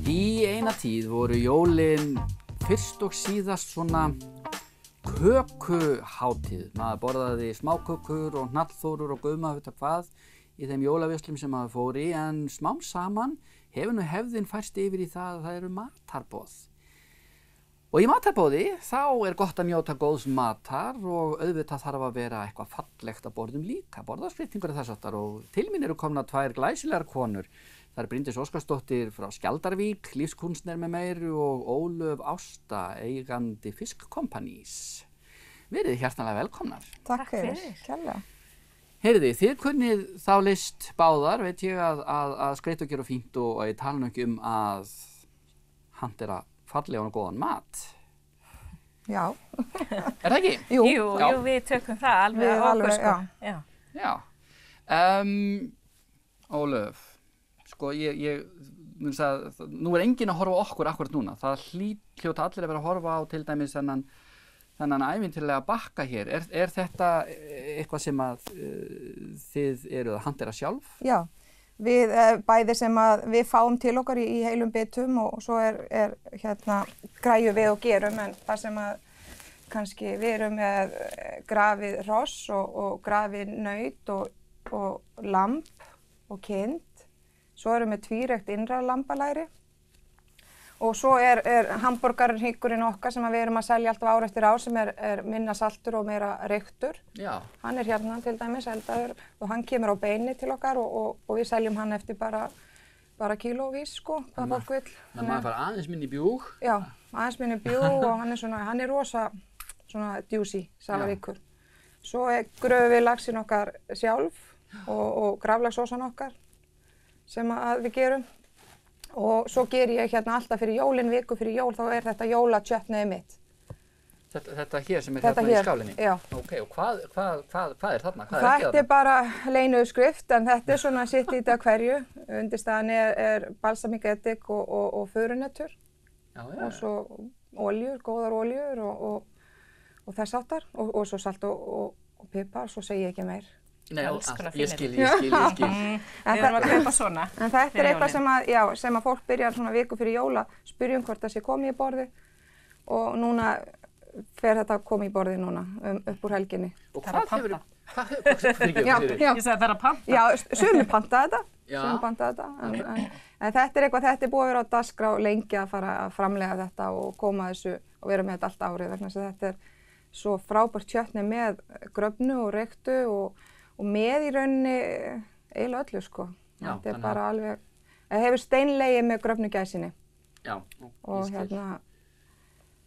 Í eina tíð voru jólin fyrst og síðast svona kökuhátíð. Maður borðaði smákökur og hnallþórur og guðmaður hvað í þeim jólaverslum sem maður fór í, en smám saman hefur nú hefðin færst yfir í það að það eru matarboð. Og í matarboði þá er gott að njóta góðs matar og auðvitað þarf að vera eitthvað fallegt að borðum líka, borðarskreytingur og þess aftar, og til mín eru komna tvær glæsilegar konur. Það er Bryndís Óskarsdóttir frá Skjaldarvík, lífskunstner með meiru, og Ólöf Ásta, eigandi Fiskkompanís. Verið hjartanlega velkomnar. Takk fyrir, kærlega. Heyrði, þið kunnið þá list báðar, veit ég, að skreyta og gera fínt, og ég tala nú ekki að hantera fallegan og góðan mat. Já. Er það ekki? Jú, við tökum það alveg á okkur, sko. Já. Ólöf, sko, ég mun að nú er enginn að horfa á okkur akkurat núna. Það hljóta allir að vera að horfa á til dæmis þennan ævintýralega bakka hér. Er þetta eitthvað sem að þið eruð að hantera sjálf? Já, við bæði sem að við fáum til okkar í heilum bitum, og svo er græju við og gerum, en það sem að kannski við erum með grafið hross og grafið naut og lamb og kind. Svo erum við tvírækt innra lambalæri, og svo er hamborgarhryggurinn okkar sem við erum að selja alltaf ár eftir ár, sem er minna saltur og meira reyktur. Já. Hann er hérna til dæmis eldaður, og hann kemur á beini til okkar, og við seljum hann eftir bara kílóvís, sko, hvað fólk vill. Þannig að maður fara aðeins minni bjúg? Já, aðeins minni bjúg, og hann er rosa svona juicy, salavíkur. Svo gröfum við laxinn okkar sjálf og graflagsósan okkar sem að við gerum. Og svo ger ég alltaf fyrir jólin, viku fyrir jól, þá er þetta jólatjötnið mitt. Þetta hér sem er hérna í skálinni? Já. Ok, og hvað er þarna? Þetta er bara leyniuðskrift, en þetta er svona sitt í þetta hverju. Undirstaðan er balsamík edik og förunötur. Já. Og svo oljur, góðar oljur og þess áttar. Og svo salt og pipar, svo segi ég ekki meir. Nei, ég skil. Við erum að kaupa svona. En þetta er eitthvað sem að fólk byrjar svona viku fyrir jóla, spyrja hvort það sé komið í borði, og núna fer þetta að koma í borði núna upp úr helginni. Og hvað hefur Ég sagði það er að panta. Já, sumir panta þetta. En þetta er eitthvað, þetta er búið að vera á dagskrá lengi að fara að framlega þetta og koma þessu og vera með þetta allt árið, vegna þess að þetta er svo frábært kjötni með gröfnu og reyktu og með í rauninni eiginlega öllu, sko. Já, þetta er bara alveg, það hefur steinlegið með gröfnu gæsinni. Já, og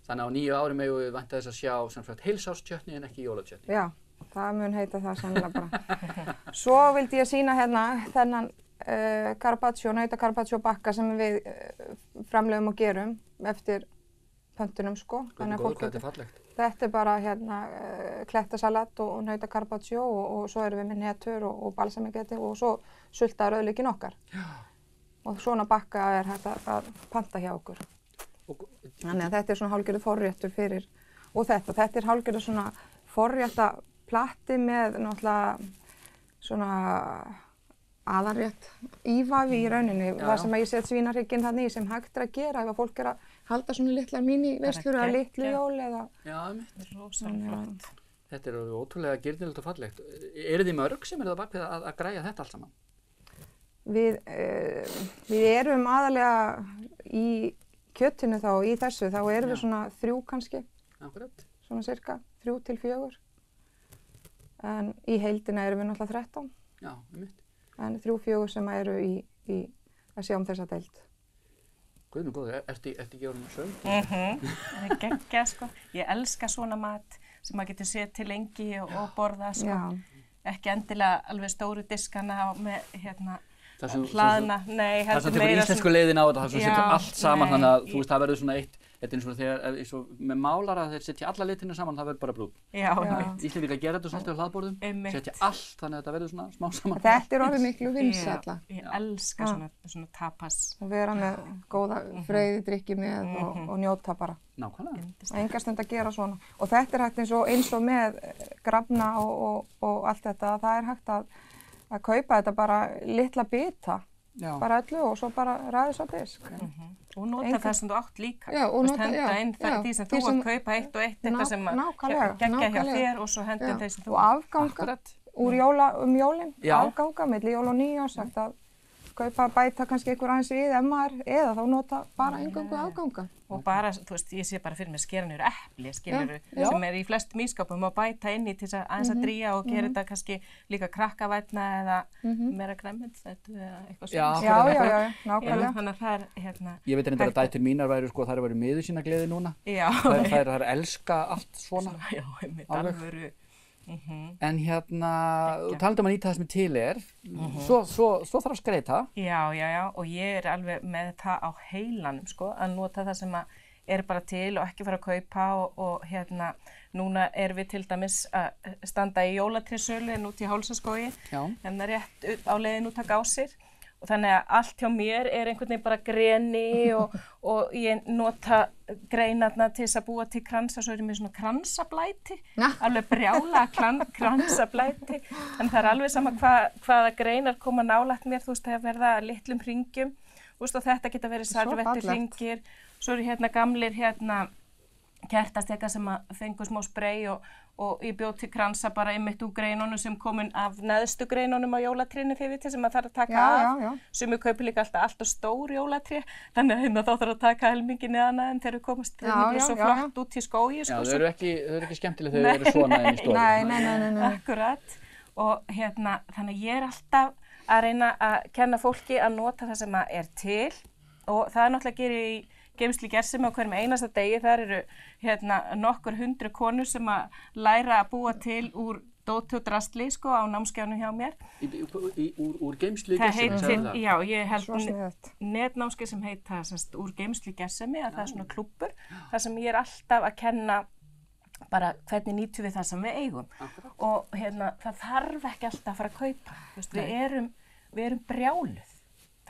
Þannig á 9 árum eigum við vænta þess að sjá sem sagt heilsárstjötni en ekki jólatjötni. Já, það mun heita það sannlega bara. Svo vildi ég sýna þennan carpaccio, nautacarpaccio bakka sem við framleiðum og gerum eftir pöntunum, sko. Hvernig góður, hvað þetta er fallegt? Þetta er bara klettasalat og nautacarpaccio, og svo erum við með netur og balsamíketi, og svo sultaður rauðlaukinn okkar. Já. Og svona bakka er hægt að panta hjá okkur. Þannig að þetta er svona hálfgerður forréttur fyrir, og þetta er hálfgerður svona forrétta platti með náttúrulega svona aðalrétt ívafi í rauninni. Það sem að ég set svínarhrygginn þannig sem hægt er að gera ef að fólk er að halda svona litlar mini-veislur eða litlu jól eða... Já, mitt. Rosalega flott. Þetta er ótrúlega girnilegt og fallegt. Eru þið mörg sem eru það bakvið að græja þetta allt saman? Við erum aðalega í kjötinu þá, í þessu, þá erum við svona 3 kannski. Akkurat. Svona cirka 3 til 4. En í heildina erum við náttúrulega 13. Já, mitt. En 3-4 sem eru í að sjá þessa deild. Guð minn góður, ertu ekki orðin sögn? Það er geggjað, sko. Ég elska svona mat sem maður getur séð til lengi og borða, sko. Já. Ekki endilega alveg stóru diskana með hlaðna. Nei, það sem tekur íslensku leiðin á þetta, það sem setur allt saman, þannig að þú veist, það verður svona eitt. Þetta er eins og þegar, með málara, þeir setja alla litina saman, það verður bara brúð. Já. Íslendingar gera þetta svolítið á hlaðborðum, setja allt, þannig að þetta verður svona smá saman. Þetta er orðið miklu vinsælla. Ég elska svona tapas. Og vera með góða freyðidrykki með og njóta bara. Nákvæmlega. Enga stund að gera svona. Og þetta er hægt eins og með grafna og allt þetta, það er hægt að kaupa þetta bara litla bita bara öllu og svo bara ræðis á disk. Og nota það sem þú átt líka. Já, og nota, henda inn því sem þú að kaupa eitt og eitt, eitthvað sem geggja hjá þér og svo henda þeir sem þú. Og afganga úr jólin, afganga milli jól og nýjárs, sagt að kaupa, bæta kannski einhver aðeins við eða þá nota bara eingöngu afganga. Og bara, þú veist, ég sé bara fyrir mig skera niður epli, skilurðu, sem í flestum ískápum og bæta inn í til þess að aðeins að drýja og gera þetta kannski líka krakkavænna eða meira grænmetisætu eða eitthvað svona. Já, nákvæmlega. Þannig að það er, Ég veit reyndar að dætur mínar væru, sko, þær væru miður sína gleði núna. Já. Þær elska allt svona. Já, einmitt alvöru. En talandi að nýta það sem til svo þarf að skreyta. Já, og ég alveg með það á heilanum, sko, að nota það sem er bara til og ekki fara að kaupa og núna erum við til dæmis að standa í jólatréssölu út í Hálsaskógi, rétt á leiðin út að Gásir. Og þannig að allt hjá mér er einhvern veginn bara greni og ég nota greinarna til þess að búa til kransa, svo er ég með svona kransablæti, alveg brjála kransablæti. En það er alveg sama hvaða greinar koma nálægt mér, þú veist, það verða litlum hringjum, þú veist, og þetta geta verið servettur hringir. Svo eru gamlir kertasteka sem að fengu smá spray og ég bjóð til kransa bara einmitt úr greinunum sem komin af neðstu greinunum á jólatrénu þið vitið sem að þarf að taka af. Sumir kaupir líka alltaf stór jólatré, þannig að þá þarf að taka helmingi neðan en þeir eru komast svo flott út í skógi. Já, þau eru ekki skemmtileg þegar þau eru svona inn í stofu. Nei. Akkurat. Og þannig að ég er alltaf að reyna að kenna fólki að nota það sem að er til og það er náttúrulega að gera í geymslu gersemi á hverjum einasta degi. Þar eru nokkur 100 konur sem að læra að búa til úr dóti og drasli, sko, á námskeiðunum hjá mér. Úr geymslu gersemi? Já, ég held netnámskeið sem heita úr geymslu gersemi, að það er svona klúbbur, þar sem ég er alltaf að kenna bara hvernig nýtum við það sem við eigum. Og það þarf ekki alltaf að fara að kaupa. Veist, við erum brjáluð,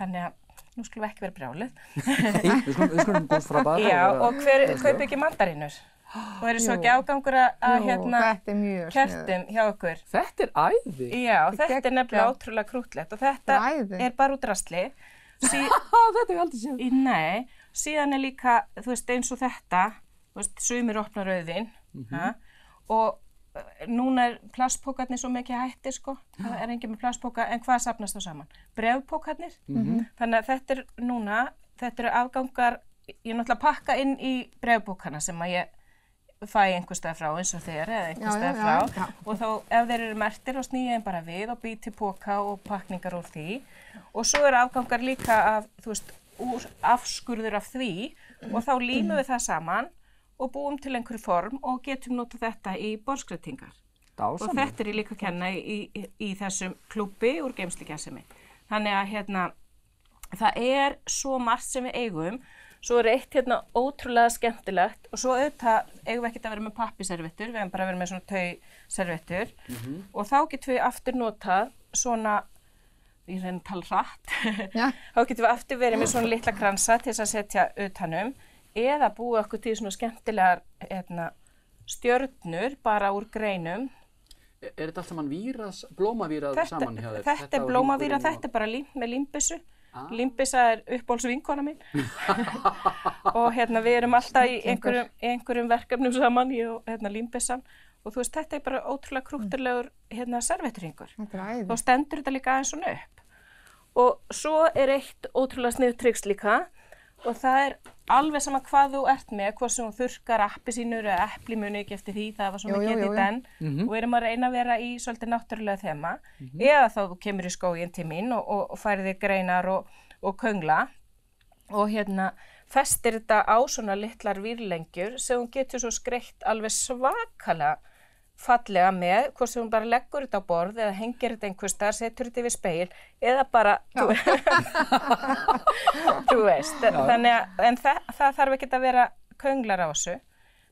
þannig að nú skulum við ekki vera brjáluð. Við skulum góð frá bara. Já, og hver kaupi ekki mandarínur? Og eru svo ekki ágangur að kertum hjá okkur. Þetta er æði. Já, þetta er nefnilega ótrúlega krúttlegt og þetta er bara úr drasli. Þetta hef ég aldrei séð. Nei, síðan er líka, þú veist, eins og þetta, þú veist, sumir opna rauðvín og núna er plastpókarnir svo mikið hættir, sko. Það er enginn með plastpóka, en hvað safnast þá saman? Bréfpókarnir. Þannig að þetta eru afgangar, ég náttúrulega pakka inn í bréfpókana sem að ég fæ einhvers staðar frá eins og þér eða einhvers staðar frá. Og þá ef þeir eru merktir og snýja þeim bara við og bý til póka og pakningar úr því. Og svo eru afgangar líka af, þú veist, úr afskurður af því og þá límum við það saman og búum til einhverju form og getum notað þetta í borðskreytingar. Og þetta er ég líka að kenna í þessum klúbbi úr geymslu gersemi. Þannig að það er svo margt sem við eigum, svo er eitt ótrúlega skemmtilegt og svo auðvitað eigum við ekkert að vera með pappiservettur, við hefum bara verið með svona tauservettur og þá getum við aftur notað svona, ég reyni að tala hratt, þá getum við aftur verið með svona litla kransa til þess að setja utanum eða búið okkur til svona skemmtilegar stjörnur bara úr greinum. Er þetta allt saman blómavírað saman hjá þér? Þetta er blómavírað, þetta er bara límt með límbyssu. Límbissa er uppáhaldsvinkona mín. Og við erum alltaf í einhverjum verkefnum saman, ég og límbissan. Og þú veist, þetta er bara ótrúlega krútturlegur servetturringur. Þá stendur þetta líka aðeins svona upp. Og svo er eitt ótrúlega sniðugt trix líka. Og það er alveg sama hvað þú ert með, hvort sem þú þurrkar appelsínur eða epli, muni ekki eftir því, það var svona getið den. Og við erum að reyna að vera í svolítið náttúrulega þema. Eða þá þú kemur í skóginn til mín og færið þér greinar og köngla. Og festir þetta á svona litlar vírlengjur sem hún getur svo skreytt alveg svakalega fallega með, hvort sem hún bara leggur þetta á borð eða hengir þetta einhvers staðar, setur þetta yfir speil eða bara, þú veist, þannig að, en það þarf ekki að vera könglar á þessu,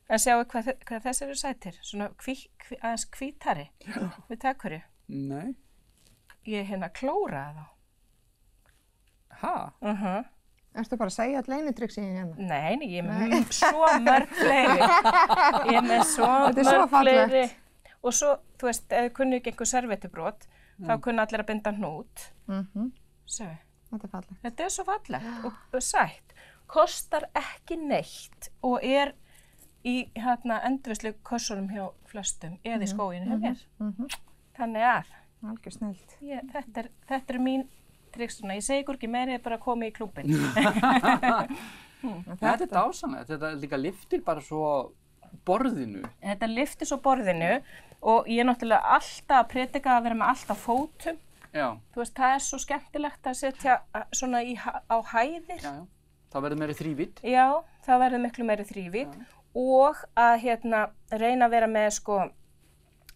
en sjáu hvað þessi eru sætir, svona aðeins hvítari, við takkurju. Nei. Ég klóraði þá. Ha? Ertu bara að segja all leynitrixin hérna? Nei, ég er með svo mörg fleiri. Ég er með svo mörg fleiri. Og svo, þú veist, ef þið kunnu ekki einhver servettubrot, þá kunnu allir að binda hnút. Sjá við. Þetta er fallegt. Þetta er svo fallegt og sætt. Kostar ekki neitt og er í endurvinnslu kössunum hjá flestum eða í skóginu hjá mér. Þannig að Algjör snilld. þetta er mín trikstuna. Ég segi ykkur ekki meira, bara komið í klúbbinn. Þetta er dásamlegt. Þetta líka lyftir bara svo borðinu. Þetta lyftir svo borðinu og ég er náttúrulega alltaf að predika að vera með allt á fótum. Já. Þú veist, það er svo skemmtilegt að setja svona á hæðir. Já, já. Það verður meiri þrívídd. Já, það verður miklu meiri þrívídd og að reyna að vera með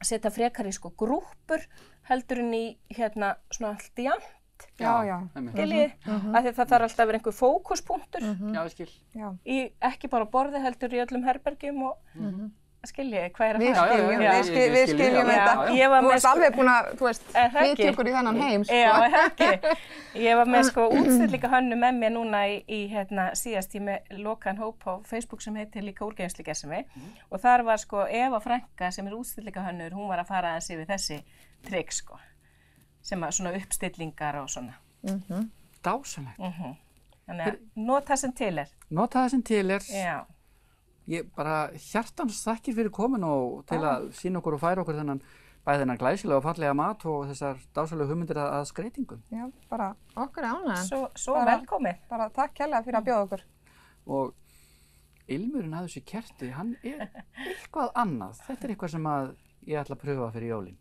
setja frekar í grúppur heldur en í svona allt í jafnt. Já. Skiljið, af því það þarf alltaf að vera einhver fókuspunktur. Já, ég skil. Ekki bara á borði heldur í öllum herbergjum og skiljið, hvað er að Við skiljum þetta. Þú ert alveg búin að, vitja okkur í þennan heim, sko. Já, ekki. Ég var með útstillingahönnu með mér núna í síðast ég með lokaðan hóp á Facebook sem heitir líka Úrgeymslugersemi og þar var Eva Frænka sem er útstillingahönnur, hún var að fara aðeins yfir þessi trikk, sem að svona uppstillingar og svona. Dásamlegt. Þannig að nota það sem til er. Nota það sem til er. Já. Ég bara hjartans þakkir fyrir komin og til að sýna okkur og færa okkur þennan glæsilega og fallega mat og þessar dásamlegu hugmyndir að skreytingum. Já, bara okkur ánægðan. Svo velkomin. Bara takk kærlega fyrir að bjóða okkur. Og ilmurinn að þessu kerti, hann er eitthvað annað. Þetta er eitthvað sem ég ætla að pröfa fyrir jólin.